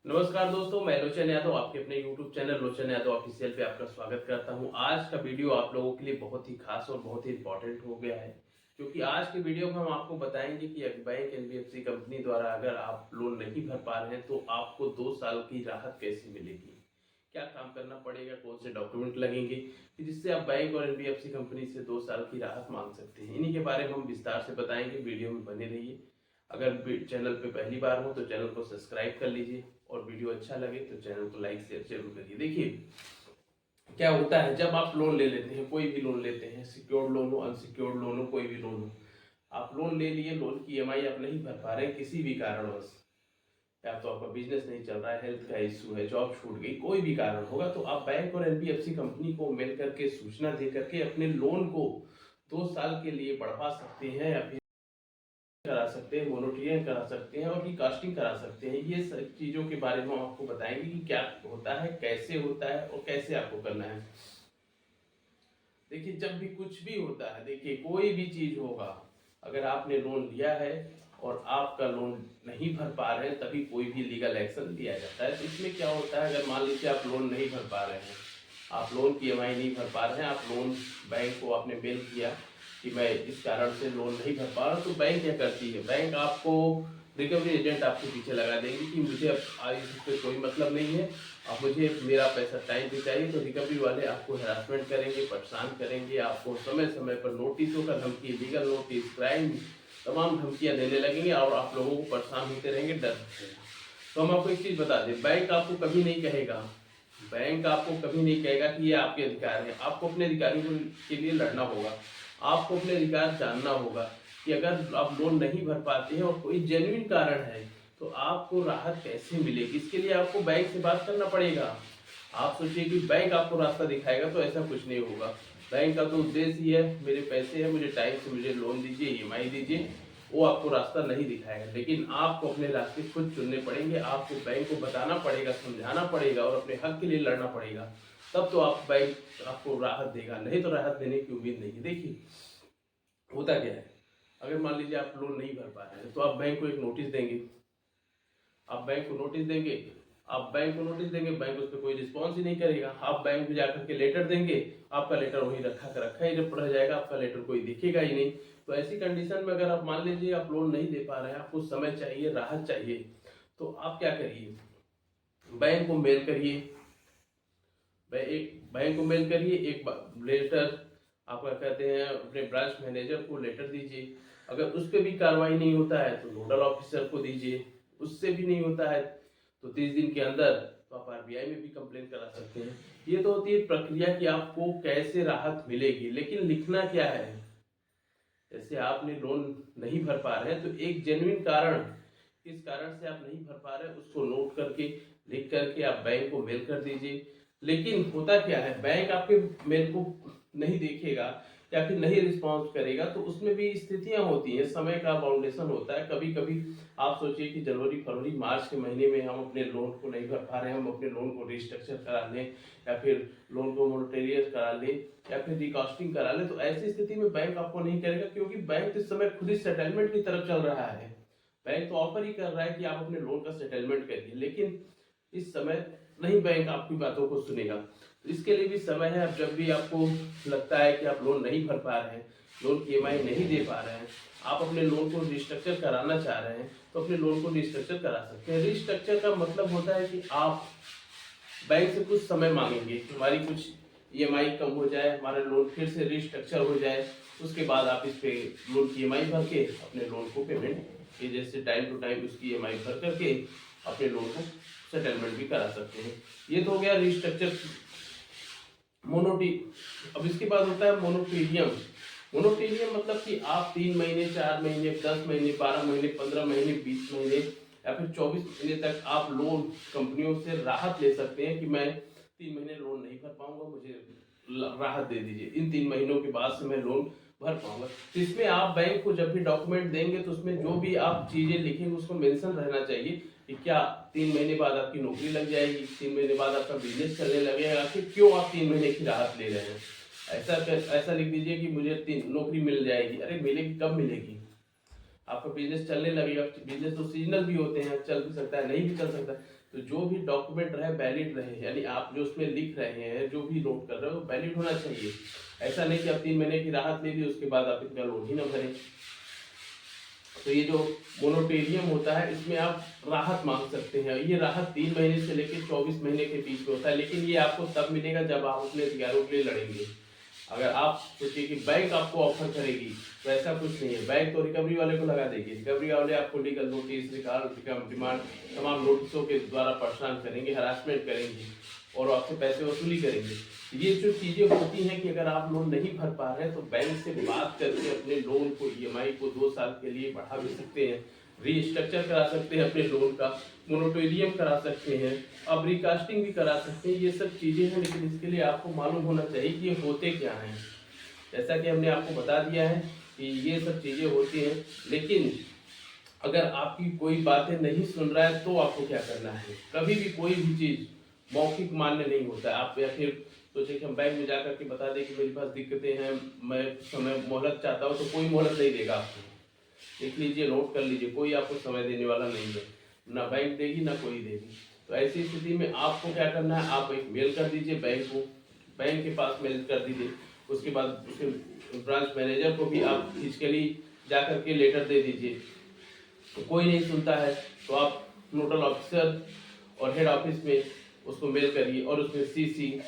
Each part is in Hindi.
नमस्कार दोस्तों, मैं लोचन यादव आपके अपने YouTube चैनल लोचन यादव ऑफिशियल पे आपका स्वागत करता हूं। आज का वीडियो आप लोगों के लिए बहुत ही खास और बहुत ही इंपॉर्टेंट हो गया है, क्योंकि आज के वीडियो में हम आपको बताएंगे कि बैंक एनबीएफसी कंपनी द्वारा अगर आप लोन नहीं भर पा रहे हैं तो आपको 2 साल की राहत कैसे मिलेगी, क्या काम करना पड़ेगा, कौन से डॉक्यूमेंट लगेंगे कि जिससे आप बैंक और एनबीएफसी कंपनी से 2 साल की राहत मांग सकते हैं। इन्हीं के बारे में हम विस्तार से बताएंगे, वीडियो में बने रहिए। अगर चैनल पे पहली बार हो तो चैनल को सब्सक्राइब कर लीजिए और वीडियो अच्छा लगे तो चैनल को लाइक शेयर जरूर करिए। देखिए, क्या होता है जब आप लोन ले लेते हैं, कोई भी लोन लेते हैं, सिक्योर्ड लोन हो, अनसिक्योर्ड लोन हो, कोई भी लोन हो, आप लोन ले लिए, लोन की ईएमआई आप नहीं भर पा रहे हैं किसी भी कारणवश, या तो आपका बिजनेस नहीं चल रहा है, हेल्थ का इश्यू है, जॉब छूट गई, कोई भी कारण होगा, तो आप बैंक और एनबीएफसी कंपनी को मिल करके सूचना दे करके अपने लोन को 2 साल के लिए बढ़वा सकते हैं या फिर करा सकते हैं, मोनेटरिंग करा सकते हैं और रिकास्टिंग करा सकते हैं। ये सब चीज़ों के बारे में हम आपको बताएंगे कि क्या होता है, कैसे होता है और कैसे आपको करना है। देखिए, जब भी कुछ भी होता है, देखिए कोई भी चीज़ होगा, अगर आपने लोन लिया है और आपका लोन नहीं भर पा रहे हैं तभी कोई भी लीगल एक्शन लिया जाता है। तो इसमें क्या होता है, अगर मान लीजिए आप लोन नहीं भर पा रहे हैं, आप लोन की ईएमआई नहीं भर पा रहे हैं, आप लोन बैंक को आपने मेल किया कि मैं इस कारण से लोन नहीं भर पा रहा हूँ, तो बैंक क्या करती है, बैंक आपको रिकवरी एजेंट आपके पीछे लगा देंगे कि मुझे अब आज इससे कोई मतलब नहीं है, अब मुझे मेरा पैसा टाइम पे चाहिए। तो रिकवरी वाले आपको हरासमेंट करेंगे, परेशान करेंगे, आपको समय समय पर नोटिसों का धमकी, लीगल नोटिस, क्राइम, तमाम धमकियां देने लगेंगे और आप लोगों को परेशान होते रहेंगे, डर रहेगा। तो हम आपको एक चीज़ बता दें, बैंक आपको कभी नहीं कहेगा, बैंक आपको कभी नहीं कहेगा कि ये आपके अधिकार है। आपको अपने अधिकारों के लिए लड़ना होगा, आपको अपने अधिकार जानना होगा कि अगर आप लोन नहीं भर पाते हैं और कोई जेन्युइन कारण है तो आपको राहत कैसे मिलेगी। इसके लिए आपको बैंक से बात करना पड़ेगा। आप सोचिए कि बैंक आपको रास्ता दिखाएगा, तो ऐसा कुछ नहीं होगा। बैंक का तो उद्देश्य ही है, मेरे पैसे हैं, मुझे टाइम से मुझे लोन दीजिए, ईएमआई दीजिए, वो आपको रास्ता नहीं दिखाएगा। लेकिन आपको अपने रास्ते खुद चुनने पड़ेंगे, आपको बैंक को बताना पड़ेगा, समझाना पड़ेगा और अपने हक के लिए लड़ना पड़ेगा, तब तो आप बैंक आपको राहत देगा, नहीं तो राहत देने की उम्मीद नहीं है। देखिए, होता क्या है, अगर मान लीजिए आप लोन नहीं भर पा रहे हैं तो आप बैंक को एक नोटिस देंगे, आप बैंक को नोटिस देंगे, आप बैंक को नोटिस देंगे, बैंक उस पर कोई रिस्पॉन्स ही नहीं करेगा। आप बैंक में जाकर के लेटर देंगे, आपका लेटर वहीं रखा का रखा ही रह जाएगा, आपका लेटर कोई दिखेगा ही नहीं। तो ऐसी कंडीशन में अगर आप मान लीजिए आप लोन नहीं दे पा रहे हैं, आपको समय चाहिए, राहत चाहिए, तो आप क्या करिए, बैंक को मेल करिए, एक बैंक को मेल करिए, एक लेटर आपका कहते हैं अपने ब्रांच मैनेजर को लेटर दीजिए। अगर उस पर भी कार्रवाई नहीं होता है तो नोडल ऑफिसर को दीजिए, उससे भी नहीं होता है तो 30 दिन के अंदर तो आप आरबीआई में भी कंप्लेन करा सकते हैं। ये तो होती है प्रक्रिया कि आपको कैसे राहत मिलेगी, लेकिन लिखना क्या है, जैसे आपने लोन नहीं भर पा रहे हैं तो एक जेन्युइन कारण, किस कारण से आप नहीं भर पा रहे उसको नोट करके लिख करके आप बैंक को मेल कर दीजिए। लेकिन होता क्या है, बैंक आपके मेल को नहीं देखेगा या फिर नहीं रिस्पॉन्स करेगा, तो उसमें भी स्थितियां होती हैं, समय का बाउंडेशन होता है। कभी कभी आप सोचिए कि जनवरी फरवरी मार्च के महीने में हम अपने लोन को नहीं भर पा रहे हैं, हम अपने लोन को रिस्ट्रक्चर करा लें या फिर लोन को मोनेटरियस करा लें या फिर रिकास्टिंग करा ले, तो ऐसी स्थिति में बैंक आपको नहीं करेगा, क्योंकि बैंक इस समय खुद ही सेटलमेंट की तरफ चल रहा है। बैंक तो ऑफर ही कर रहा है कि आप अपने लोन का सेटलमेंट करिए, लेकिन इस समय नहीं बैंक आपकी बातों को सुनेगा। तो इसके लिए भी समय है। अब जब भी आपको लगता है कि आप लोन नहीं भर पा रहे हैं, लोन की ईएमआई नहीं दे पा रहे हैं, आप अपने लोन को रिस्ट्रक्चर कराना चाह रहे हैं, तो अपने लोन को रिस्ट्रक्चर करा सकते हैं। रिस्ट्रक्चर का मतलब होता है कि आप बैंक से कुछ समय मांगेंगे, हमारी कुछ ईएमआई कम हो जाए, हमारा लोन फिर से रिस्ट्रक्चर हो जाए, उसके बाद आप इस पे लोन की ईएमआई भर के अपने लोन को पेमेंट के जैसे टाइम टू टाइम उसकी ईएमआई भर करके अपने लोन को सेटलमेंट भी करा सकते हैं। ये तो हो गया रिस्ट्रक्चर। मोनोटी अब इसके बाद होता है मोनोटीरियम। मोनोटीरियम मतलब कि आप 3 महीने, 4 महीने, 10 महीने, 12 महीने, 15 महीने, 20 महीने या फिर 24 महीने तक आप लोन कंपनियों से राहत ले सकते हैं कि मैं 3 महीने लोन नहीं भर पाऊंगा, मुझे राहत दे दीजिए, इन 3 महीनों के बाद से मैं लोन भर पाऊंगा। तो इसमें आप बैंक को जब भी डॉक्यूमेंट देंगे तो उसमें जो भी आप चीजें लिखेंगे उसको मेंशन रहना चाहिए कि क्या 3 महीने बाद आपकी नौकरी लग जाएगी, 3 महीने बाद आपका बिजनेस चलने लगेगा, कि क्यों आप 3 महीने की राहत ले रहे हैं। ऐसा लिख दीजिए कि मुझे नौकरी मिल जाएगी। अरे मिलेगी, कब मिलेगी, आपका बिजनेस चलने लगेगा। बिजनेस तो सीजनल भी होते हैं, चल भी सकता है, नहीं भी चल सकता है। तो जो भी डॉक्यूमेंट रहे वैलिड रहे, यानी आप जो उसमें लिख रहे हैं, जो भी नोट कर रहे हो वैलिड होना चाहिए। ऐसा नहीं कि आप 3 महीने की राहत ले ली उसके बाद आप इनका लोन ही ना भरें। तो ये जो मोनेटोरियम होता है इसमें आप राहत मांग सकते हैं। ये राहत 3 महीने से लेकर 24 महीने के बीच में होता है, लेकिन ये आपको तब मिलेगा जब आप अपने अधिकारों के लिए लड़ेंगे। अगर आप सोचिए कि बैंक आपको ऑफर करेगी, तो ऐसा कुछ नहीं है। बैंक तो रिकवरी वाले को लगा देगी, रिकवरी वाले आपको लीगल नोटिस, डिमांड, तमाम नोटिसों के द्वारा परेशान करेंगे, हरासमेंट करेंगे और आपसे पैसे वसूली करेंगे। ये जो चीजें होती हैं कि अगर आप लोन नहीं भर पा रहे हैं तो बैंक से बात करके अपने लोन को, ईएमआई को 2 साल के लिए बढ़ा भी सकते हैं, रीस्ट्रक्चर करा सकते हैं अपने लोन का, मोनेटोरियम करा सकते हैं, अब रिकास्टिंग भी करा सकते हैं। ये सब चीजें हैं, लेकिन इसके लिए आपको मालूम होना चाहिए कि ये होते क्या हैं। जैसा कि हमने आपको बता दिया है कि ये सब चीजें होती हैं, लेकिन अगर आपकी कोई बातें नहीं सुन रहा है तो आपको क्या करना है। कभी भी कोई भी चीज मौखिक मान्य नहीं होता है। आप या फिर सोचे कि हम बैंक में जाकर के बता दें कि मेरे पास दिक्कतें हैं, मैं समय मोहलत चाहता हूँ, तो कोई मोहलत नहीं देगा आपको। देख लीजिए, नोट कर लीजिए, कोई आपको समय देने वाला नहीं है, ना बैंक देगी ना कोई देगी। तो ऐसी स्थिति में आपको क्या करना है, आप एक मेल कर दीजिए बैंक को, बैंक के पास मेल कर दीजिए। उसके बाद उसके ब्रांच मैनेजर को भी आप फिजिकली जा करके लेटर दे दीजिए। तो कोई नहीं सुनता है तो आप नोडल ऑफिसर और हेड ऑफिस में उसको मेल करिए और उसमें सीसी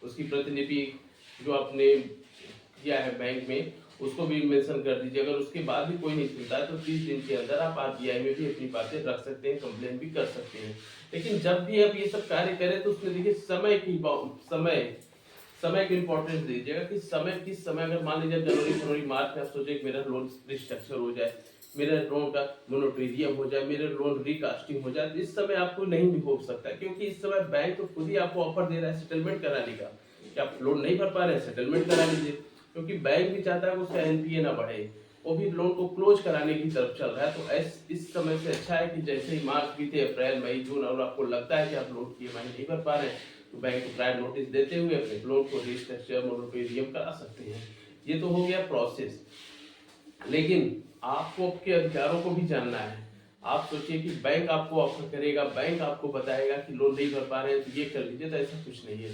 उसकी प्रतिलिपि जो आपने किया है बैंक में उसको भी मेंशन कर दीजिए। अगर उसके बाद भी कोई नहीं सुनता है तो 30 दिन के अंदर आप आरटीआई में भी अपनी बातें रख सकते हैं, कंप्लेन भी कर सकते हैं। लेकिन जब भी आप ये सब कार्य करें तो उसमें देखिए समय की इंपॉर्टेंस दीजिएगा कि समय किस समय। अगर मान लीजिए जनवरी फरवरी मार्च में आप सोचे कि मेरा लोन रिस्ट्रक्चर हो जाए, मेरे लोन का मोनेटोरियम हो जाए, मेरे लोन रिकास्टिंग हो जाए, तो इस समय आपको नहीं भी हो सकता, क्योंकि इस समय बैंक तो खुद ही आपको ऑफर दे रहा है सेटलमेंट कराने का कि आप लोन नहीं भर पा रहे हैं, सेटलमेंट करा लीजिए। क्योंकि बैंक भी चाहता है कि उसका एनपीए ना बढ़े, वो भी लोन को क्लोज कराने की तरफ चल रहा है। तो इस समय से अच्छा है कि जैसे ही मार्च बीते, अप्रैल मई जून, और आपको लगता है कि आप लोन की ईएमआई नहीं भर पा रहे हैं, तो बैंक को प्रायर नोटिस देते हुए अपने लोन को रिस्ट्रक्चर मोनेटोरियम करा सकते हैं। ये तो हो गया प्रोसेस। लेकिन आपको आपके अधिकारों को भी जानना है। आप सोचिए कि बैंक आपको ऑफर करेगा, बैंक आपको बताएगा कि लोन नहीं भर पा रहे हैं तो ये कर लीजिए, तो ऐसा कुछ नहीं है।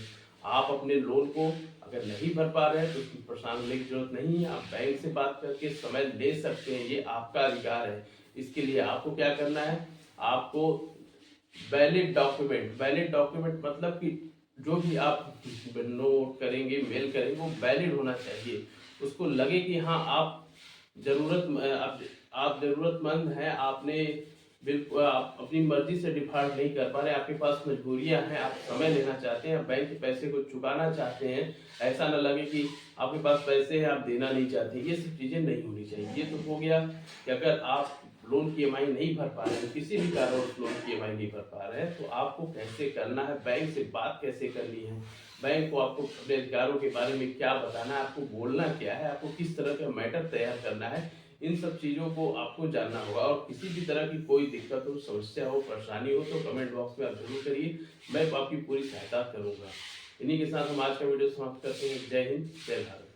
आप अपने लोन को अगर नहीं भर पा रहे हैं तो उसकी परेशान होने की जरूरत नहीं है। आप बैंक से बात करके समय ले सकते हैं, ये आपका अधिकार है। इसके लिए आपको क्या करना है, आपको वैलिड डॉक्यूमेंट मतलब कि जो भी आप नोट करेंगे, मेल करेंगे, वो वैलिड होना चाहिए। उसको लगे कि हाँ आप जरूरतमंद हैं, आपने बिल्कुल आप अपनी मर्जी से डिफॉल्ट नहीं कर पा रहे, आपके पास मजबूरियां हैं, आप समय लेना चाहते हैं, बैंक के पैसे को चुकाना चाहते हैं। ऐसा ना लगे कि आपके पास पैसे हैं आप देना नहीं चाहते, ये सब चीजें नहीं होनी चाहिए। ये तो हो गया कि अगर आप लोन की ईएमआई नहीं भर पा रहे हैं, किसी भी कारण लोन की ईएमआई नहीं भर पा रहे हैं, तो आपको कैसे करना है, बैंक से बात कैसे करनी है, बैंक को आपको अपने अधिकारों के बारे में क्या बताना है, आपको बोलना क्या है, आपको किस तरह का मैटर तैयार करना है, इन सब चीज़ों को आपको जानना होगा। और किसी भी तरह की कोई दिक्कत हो, समस्या हो, परेशानी हो तो कमेंट बॉक्स में आप जरूर करिए, मैं आपकी पूरी सहायता करूंगा। इन्हीं के साथ हम आज का वीडियो समाप्त करते हैं। जय हिंद, जय भारत।